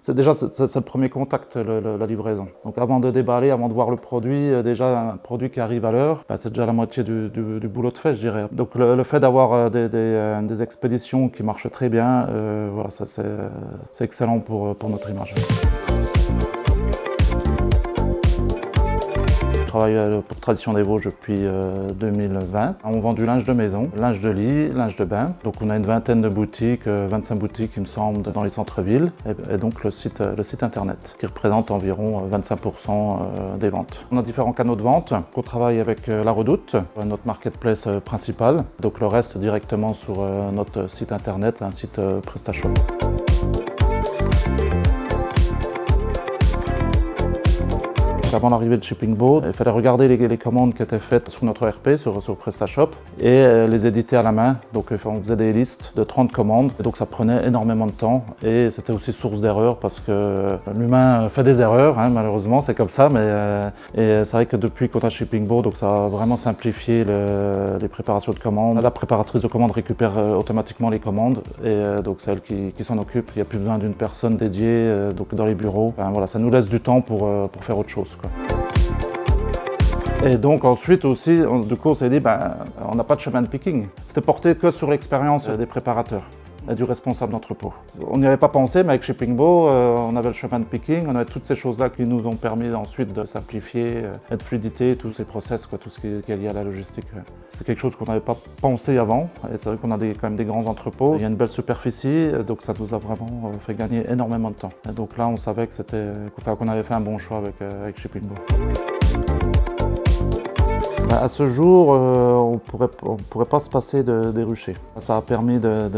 C'est déjà c'est le premier contact, la livraison. Donc avant de déballer, avant de voir le produit, déjà un produit qui arrive à l'heure, c'est déjà la moitié du boulot de fait, je dirais. Donc le fait d'avoir des expéditions qui marchent très bien, voilà, c'est excellent pour notre image. Je travaille pour Tradition des Vosges depuis 2020. On vend du linge de maison, linge de lit, linge de bain. Donc on a une vingtaine de boutiques, 25 boutiques il me semble dans les centres-villes. Et donc le site internet qui représente environ 25% des ventes. On a différents canaux de vente. On travaille avec La Redoute, notre marketplace principal. Donc le reste directement sur notre site internet, un site PrestaShop. Avant l'arrivée de Shipping Boat, il fallait regarder les commandes qui étaient faites sur notre ERP, sur PrestaShop, et les éditer à la main. Donc on faisait des listes de 30 commandes, et donc ça prenait énormément de temps, et c'était aussi source d'erreurs, parce que l'humain fait des erreurs, hein, malheureusement, c'est comme ça, et c'est vrai que depuis qu'on a Shipping Boat, donc ça a vraiment simplifié les préparations de commandes. La préparatrice de commandes récupère automatiquement les commandes, et donc c'est elle qui s'en occupe. Il n'y a plus besoin d'une personne dédiée donc dans les bureaux. Enfin, voilà, ça nous laisse du temps pour faire autre chose, quoi. Et donc ensuite aussi, du coup on s'est dit, on n'a pas de chemin de picking. C'était porté que sur l'expérience des préparateurs et du responsable d'entrepôt. On n'y avait pas pensé, mais avec Shipping Boat, on avait le chemin de picking, on avait toutes ces choses-là qui nous ont permis ensuite de simplifier et de fluidifier tous ces process, tout ce qui est lié à la logistique. C'est quelque chose qu'on n'avait pas pensé avant, et c'est vrai qu'on a quand même des grands entrepôts. Il y a une belle superficie, donc ça nous a vraiment fait gagner énormément de temps. Et donc là, on savait que qu'on avait fait un bon choix avec Shipping Boat. À ce jour, on pourrait pas se passer des ruchers. Ça a permis de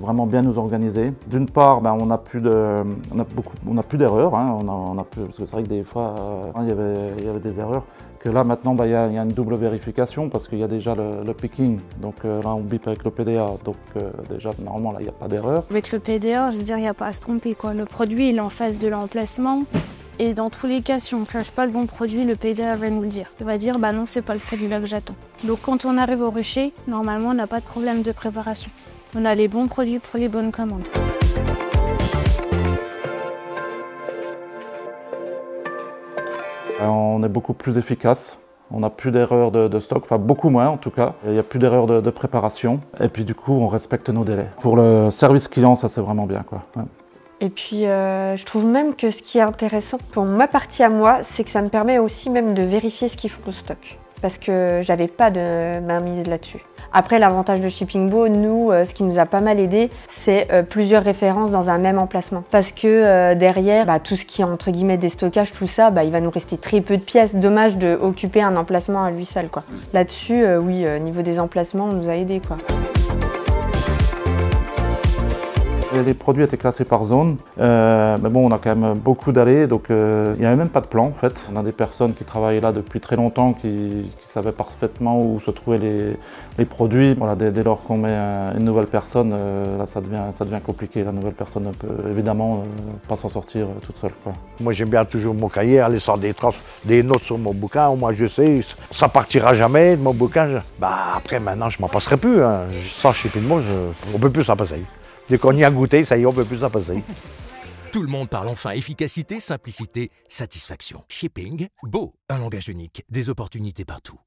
vraiment bien nous organiser. D'une part, on n'a plus d'erreurs, hein, parce que c'est vrai que des fois, il y avait des erreurs. Que là maintenant, il y a une double vérification parce qu'il y a déjà le picking. Donc là, on bip avec le PDA. Donc déjà, normalement, là, il n'y a pas d'erreur. Avec le PDA, je veux dire, il n'y a pas à se tromper, quoi. Le produit, il est en phase de l'emplacement. Et dans tous les cas, si on ne cherche pas le bon produit, le PDA va nous le dire. Il va dire, non, c'est pas le produit-là que j'attends. Donc quand on arrive au rucher, normalement, on n'a pas de problème de préparation. On a les bons produits pour les bonnes commandes. On est beaucoup plus efficace. On n'a plus d'erreurs de stock, enfin beaucoup moins en tout cas. Il n'y a plus d'erreurs de préparation. Et puis du coup, on respecte nos délais. Pour le service client, ça c'est vraiment bien, quoi. Ouais. Et puis je trouve même que ce qui est intéressant pour ma partie à moi, c'est que ça me permet aussi même de vérifier ce qu'ils font au stock. Parce que j'avais pas de mainmise là-dessus. Après, l'avantage de Shipping Boat, nous, ce qui nous a pas mal aidé, c'est plusieurs références dans un même emplacement. Parce que derrière, tout ce qui est entre guillemets déstockage, tout ça, il va nous rester très peu de pièces. Dommage d'occuper un emplacement à lui seul, quoi. Là-dessus, oui, niveau des emplacements, on nous a aidés, quoi. Les produits étaient classés par zone, mais bon, on a quand même beaucoup d'allées, donc il n'y avait même pas de plan en fait. On a des personnes qui travaillaient là depuis très longtemps, qui savaient parfaitement où se trouvaient les produits. Voilà, dès lors qu'on met une nouvelle personne, là ça devient compliqué. La nouvelle personne ne peut évidemment pas s'en sortir toute seule, quoi. Moi j'aime bien toujours mon cahier, aller sur des notes sur mon bouquin. Au moins je sais, ça partira jamais de mon bouquin. Après maintenant je m'en passerai plus, hein. Sans Shipping Boat, on ne peut plus s'en passer. Dès qu'on y a goûté, ça y est, on ne peut plus s'en passer. Tout le monde parle enfin efficacité, simplicité, satisfaction. Shipping Boat, un langage unique, des opportunités partout.